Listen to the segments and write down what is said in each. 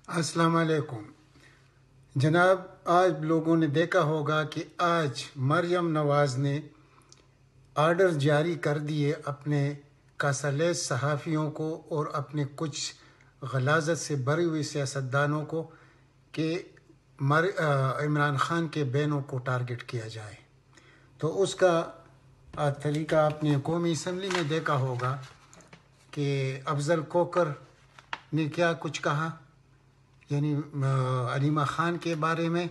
अस्सलाम वालेकुम जनाब। आज लोगों ने देखा होगा कि आज मरियम नवाज़ ने आर्डर जारी कर दिए अपने कासालेस सहाफ़ियों को और अपने कुछ गलाजत से भरे हुए सियासतदानों को कि इमरान ख़ान के बहनों को टारगेट किया जाए। तो उसका तरीका आपने कौमी असम्बली में देखा होगा कि अफजल कोकर ने क्या कुछ कहा, यानी अलीमा ख़ान के बारे में,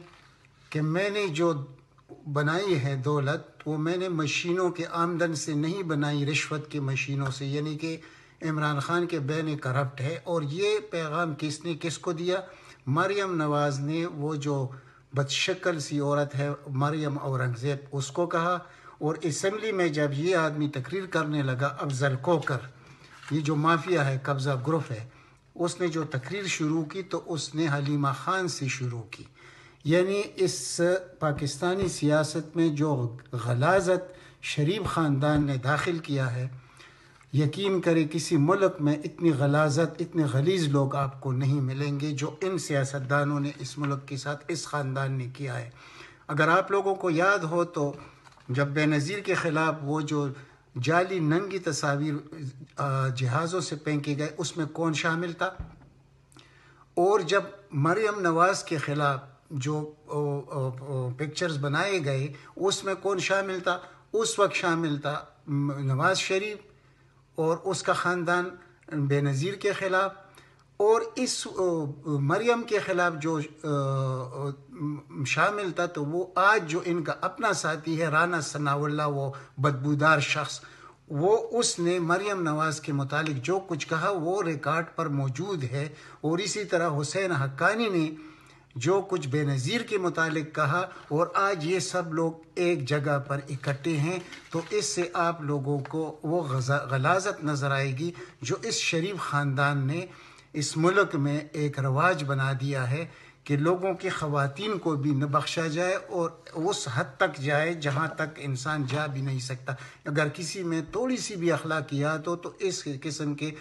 कि मैंने जो बनाई है दौलत वो मैंने मशीनों के आमदन से नहीं बनाई, रिश्वत की मशीनों से, यानी कि इमरान ख़ान के बहन करप्ट है। और ये पैगाम किसने किसको दिया? मरियम नवाज़ ने, वो जो बदशक्ल सी औरत है मरियम औरंगज़ेब, उसको कहा। और असम्बली में जब ये आदमी तकरीर करने लगा, अफजल कोकर, ये जो माफिया है, कब्ज़ा ग्रुप है, उसने जो तकरीर शुरू की तो उसने हलीमा ख़ान से शुरू की। यानी इस पाकिस्तानी सियासत में जो गलाजत शरीफ ख़ानदान ने दाखिल किया है, यकीन करें किसी मुल्क में इतनी गलाजत, इतने गलीज़ लोग आपको नहीं मिलेंगे जो इन सियासतदानों ने इस मुल्क के साथ, इस ख़ानदान ने किया है। अगर आप लोगों को याद हो तो जब बेनज़ीर के ख़िलाफ़ वो जो जाली नंगी तस्वीर जहाज़ों से फेंके गए, उसमें कौन शामिल था? और जब मरियम नवाज़ के ख़िलाफ़ जो पिक्चर्स बनाए गए, उसमें कौन शामिल था? उस वक्त शामिल था नवाज़ शरीफ और उसका ख़ानदान बेनज़ीर के ख़िलाफ़। और इस मरियम के ख़िलाफ़ जो शामिल था, तो वो आज जो इनका अपना साथी है राना सनाउल्लाह, वो बदबूदार शख्स, वो उसने मरियम नवाज़ के मुतालिक जो कुछ कहा वो रिकॉर्ड पर मौजूद है। और इसी तरह हुसैन हक्कानी ने जो कुछ बेनज़ीर के मुतालिक कहा, और आज ये सब लोग एक जगह पर इकट्ठे हैं। तो इससे आप लोगों को वो गलाजत नज़र आएगी जो इस शरीफ ख़ानदान ने इस मुल्क में एक रवाज बना दिया है कि लोगों की ख़वातीन को भी न बख्शा जाए और उस हद तक जाए जहाँ तक इंसान जा भी नहीं सकता। अगर किसी में थोड़ी सी भी अखलाकियात हो तो इस किस्म के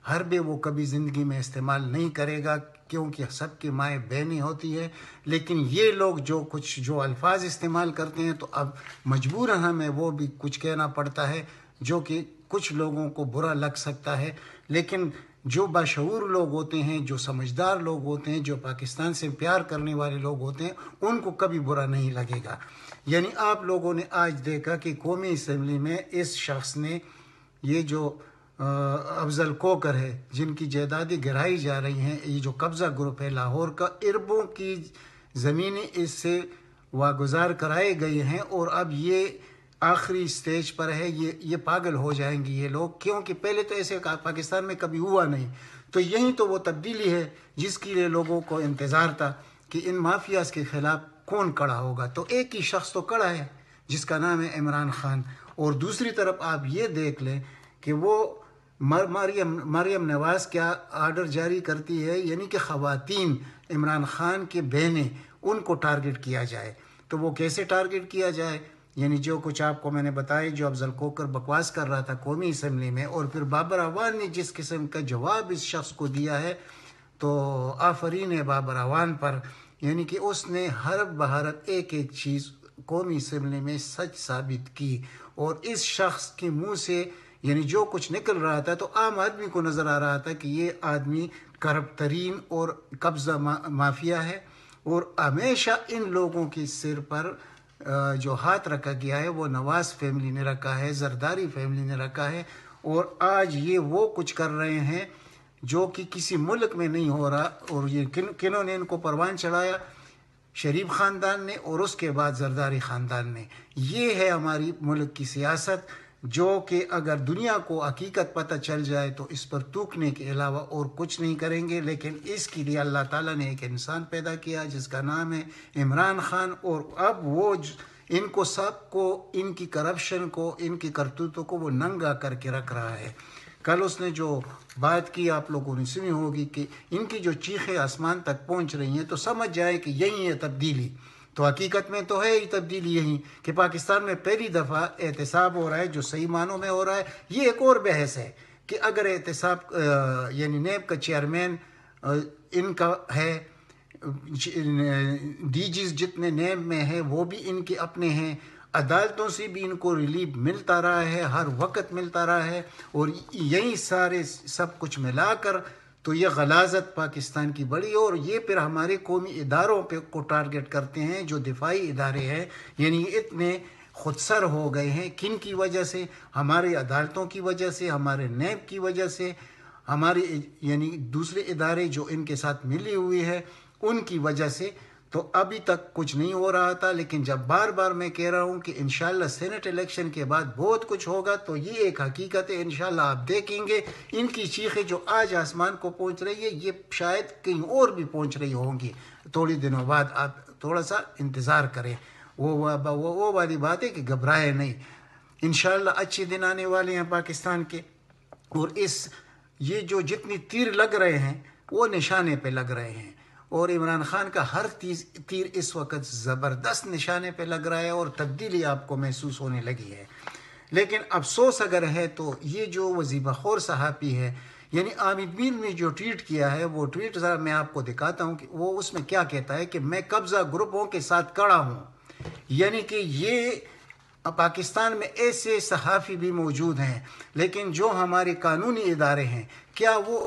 हरबे वो कभी ज़िंदगी में इस्तेमाल नहीं करेगा, क्योंकि सबकी माएँ बहनें होती है। लेकिन ये लोग जो कुछ जो अल्फाज इस्तेमाल करते हैं, तो अब मजबूरन हमें वो भी कुछ कहना पड़ता है जो कि कुछ लोगों को बुरा लग सकता है। लेकिन जो बाशऊर लोग होते हैं, जो समझदार लोग होते हैं, जो पाकिस्तान से प्यार करने वाले लोग होते हैं, उनको कभी बुरा नहीं लगेगा। यानी आप लोगों ने आज देखा कि कौमी असम्बली में इस शख्स ने, ये जो अफजल कोकर है, जिनकी जायदादें गिराई जा रही हैं, ये जो कब्ज़ा ग्रुप है लाहौर का, अरबों की ज़मीनें इससे वागुजार कराए गए हैं। और अब ये आखिरी स्टेज पर है, ये पागल हो जाएंगे ये लोग, क्योंकि पहले तो ऐसे पाकिस्तान में कभी हुआ नहीं। तो यही तो वो तब्दीली है जिसके लिए लोगों को इंतज़ार था कि इन माफियाज के ख़िलाफ़ कौन खड़ा होगा। तो एक ही शख्स तो खड़ा है जिसका नाम है इमरान ख़ान। और दूसरी तरफ आप ये देख लें कि वो मरियम नवाज़ क्या आर्डर जारी करती है, यानी कि ख़वातीन इमरान ख़ान के बहनें, उनको टारगेट किया जाए। तो वो कैसे टारगेट किया जाए? यानी जो कुछ आपको मैंने बताया, जो अफजल कोकर बकवास कर रहा था कौमी असम्बली में, और फिर बाबर अवान ने जिस किस्म का जवाब इस शख्स को दिया है, तो आफरीन है बाबर अवान पर। यानी कि उसने हर बहरत एक एक चीज़ कौमी असम्बली में सच साबित की। और इस शख्स के मुँह से यानी जो कुछ निकल रहा था, तो आम आदमी को नज़र आ रहा था कि ये आदमी करप्ट तरीन और कब्ज़ा माफिया है। और हमेशा इन लोगों के सिर पर जो हाथ रखा गया है वो नवाज़ फैमिली ने रखा है, जरदारी फैमिली ने रखा है। और आज ये वो कुछ कर रहे हैं जो कि किसी मुल्क में नहीं हो रहा। और ये किन्हों ने इनको परवान चढ़ाया? शरीफ ख़ानदान ने, और उसके बाद जरदारी ख़ानदान ने। ये है हमारी मुल्क की सियासत, जो कि अगर दुनिया को हकीकत पता चल जाए तो इस पर थूकने के अलावा और कुछ नहीं करेंगे। लेकिन इसके लिए अल्लाह ताला ने एक इंसान पैदा किया जिसका नाम है इमरान ख़ान। और अब वो इनको सबको, इनकी करप्शन को, इनकी करतूतों को वो नंगा करके रख रहा है। कल उसने जो बात की आप लोगों ने सुनी होगी कि इनकी जो चीखें आसमान तक पहुंच रही हैं, तो समझ जाए कि यही है तब्दीली। तो हकीकत में तो है ही तब्दीली यही कि पाकिस्तान में पहली दफ़ा एहतसाब हो रहा है, जो सही मानों में हो रहा है। ये एक और बहस है कि अगर एहतसाब यानी नेब का चेयरमैन ان کا ہے، DGs جتنے نیب میں ہیں وہ بھی ان کے اپنے ہیں، عدالتوں سے بھی ان کو ریلیف ملتا رہا ہے، ہر وقت ملتا رہا ہے، اور یہی سارے سب کچھ ملا کر تو یہ غلاظت پاکستان کی بڑی، اور یہ پھر ہمارے قومی اداروں پہ کو ٹارگٹ کرتے ہیں جو دفاعی ادارے ہیں، یعنی اتنے خودسر ہو گئے ہیں. کن کی وجہ سے؟ ہمارے عدالتوں کی وجہ سے، ہمارے نیب کی وجہ سے، ہمارے یعنی دوسرے ادارے جو ان کے ساتھ ملی ہوئی ہے ان کی وجہ سے. تو ابھی تک کچھ نہیں ہو رہا تھا، لیکن جب بار بار میں کہہ رہا ہوں کہ انشاءاللہ سینٹ الیکشن کے بعد بہت کچھ ہوگا، تو یہ ایک حقیقت ہے. انشاءاللہ آپ دیکھیں گے ان کی چیخیں جو آج آسمان کو پہنچ رہی ہے یہ شاید کہیں اور بھی پہنچ رہی ہوں گی تھوڑی دنوں بعد. آپ تھوڑا سا انتظار کریں. وہ والی بات ہے کہ گھبرائے نہیں. انشاءاللہ اچھے دن آنے والے ہیں پاکستان کے، اور یہ جو جتنی تیر لگ رہے ہیں وہ نشانے پہ لگ رہے ہیں، اور عمران خان کا ہر تیر اس وقت زبردست نشانے پہ لگ رہا ہے، اور تبدیلی آپ کو محسوس ہونے لگی ہے. لیکن افسوس اگر ہے تو یہ جو وظیفہ خور صحافی ہے، یعنی عامر میر نے جو ٹویٹ کیا ہے، وہ ٹویٹ ذرا میں آپ کو دکھاتا ہوں کہ وہ اس میں کیا کہتا ہے کہ میں قبضہ گروپوں کے ساتھ کھڑا ہوں. یعنی کہ یہ پاکستان میں ایسے صحافی بھی موجود ہیں، لیکن جو ہمارے قانونی ادارے ہیں کیا وہ